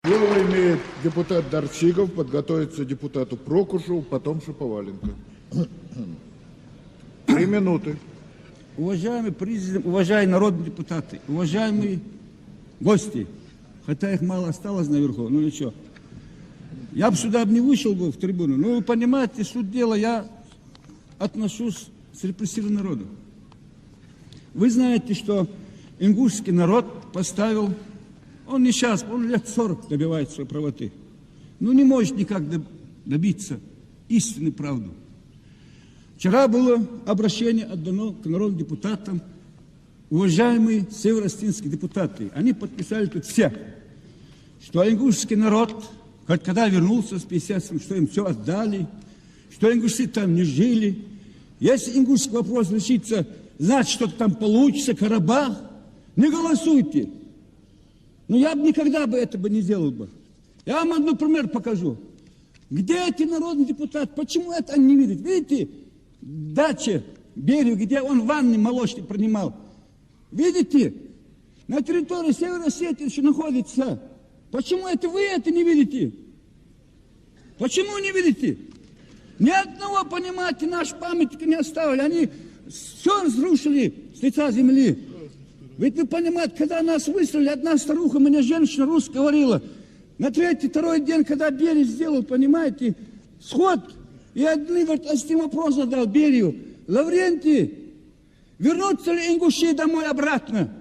Слово имеет депутат Дарчигов, подготовится депутату Прокушеву, потом Шаповаленко. 3 минуты. Уважаемый президент, уважаемые народные депутаты, уважаемые гости, хотя их мало осталось наверху, ну ничего. Я бы сюда не вышел бы в трибуну, но вы понимаете, суть дела, я отношусь с репрессированным народом. Вы знаете, что ингушский народ поставил, он не сейчас, он лет 40 добивает своей правоты, но не может никак добиться истинной правды. Вчера было обращение отдано к народным депутатам, уважаемые северо-осетинские депутаты. Они подписали тут все, что ингушский народ, когда вернулся с 57, что им все отдали, что ингуши там не жили. Если ингушский вопрос решится, значит, что-то там получится, Карабах, не голосуйте. Но я бы никогда этого не сделал бы. Я вам один пример покажу. Где эти народные депутаты? Почему это они не видят? Видите, дача, берег, где он ванны молочные принимал. Видите? На территории Северо-Осетии еще находится. Почему это вы это не видите? Почему не видите? Ни одного, понимаете, наш памятника не оставили. Они все разрушили с лица земли. Ведь вы понимаете, когда нас выстрелили, одна старуха, меня женщина русская говорила, на третий, второй день, когда берег сделал, понимаете, сход, и один, говорит, один вопрос задал Берию: Лаврентий, вернутся ли ингуши домой обратно?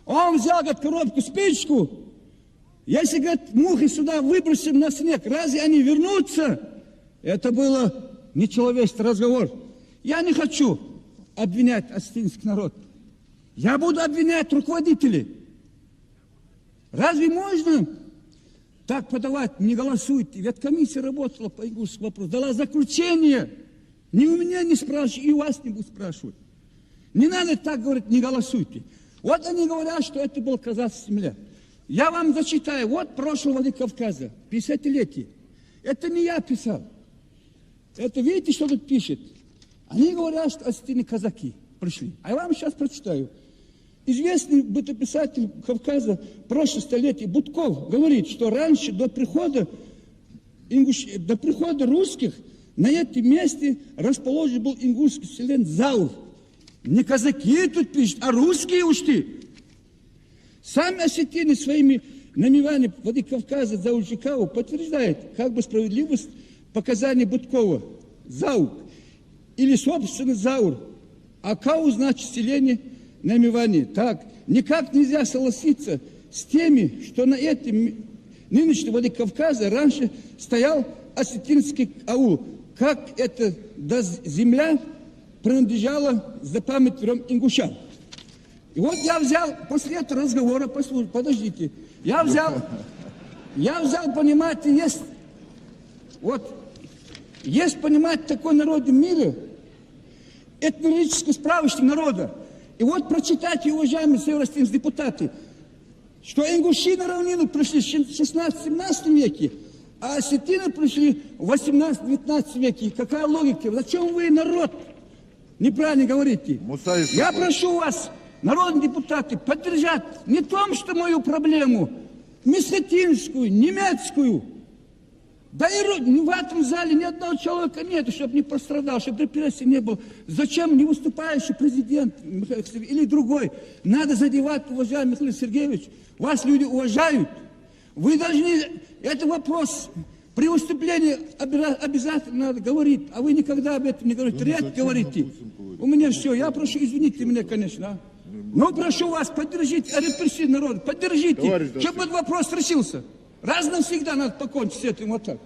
Он взял, говорит, коробку, спичку. Если, говорит, мухи сюда выбросим на снег, разве они вернутся? Это было нечеловеческий разговор. Я не хочу обвинять осетинский народ. Я буду обвинять руководителей. Разве можно так подавать? Не голосуйте. Ведь комиссия работала по ингушскому вопросу, дала заключение. Ни у меня не спрашивают, и у вас не будут спрашивать. Не надо так говорить, не голосуйте. Вот они говорят, что это был казахская земля. Я вам зачитаю. Вот прошлого Владикавказа, 50-летие. Это не я писал. Это видите, что тут пишет? Они говорят, что осетины казаки пришли. А я вам сейчас прочитаю. Известный бытописатель Кавказа прошлого столетия Будков говорит, что раньше, до прихода русских, на этом месте расположен был ингушский селен Заур. Не казаки тут пишут, а русские ушли. Сами осетины своими намеваниями Владикавказа Зауржикау подтверждают как бы справедливость показаний Будкова. Заур или собственно Заур. А Кау значит селение намевание. Так, никак нельзя согласиться с теми, что на этом нынешнем Владикавказе раньше стоял осетинский аул. Как эта земля принадлежала за памятью ингушам. И вот я взял, после этого разговора, послушайте, подождите, я взял, понимаете, есть, понимаете, такой народ в мире, этнологический справочник народа. И вот прочитайте, уважаемые северо-осетинские депутаты, что ингуши на равнину пришли в 16-17 веке, а осетины пришли в 18-19 веке. Какая логика? Зачем вы, народ, неправильно говорите? Я прошу вас, народные депутаты, поддержать не том, что мою проблему, месхетинскую, немецкую. Да и в этом зале ни одного человека нет, чтобы не пострадал, чтобы репрессий не было. Зачем не выступающий президент или другой? Надо задевать, уважаемый Михаил Сергеевич. Вас люди уважают. Вы должны... Это вопрос при выступлении обязательно надо говорить, а вы никогда об этом не говорите. Редко говорите. У меня все. Я прошу, извините меня, конечно. Но прошу вас, поддержите репрессивный народ. Поддержите, чтобы этот вопрос решился. Раз навсегда надо покончить с этим вот так.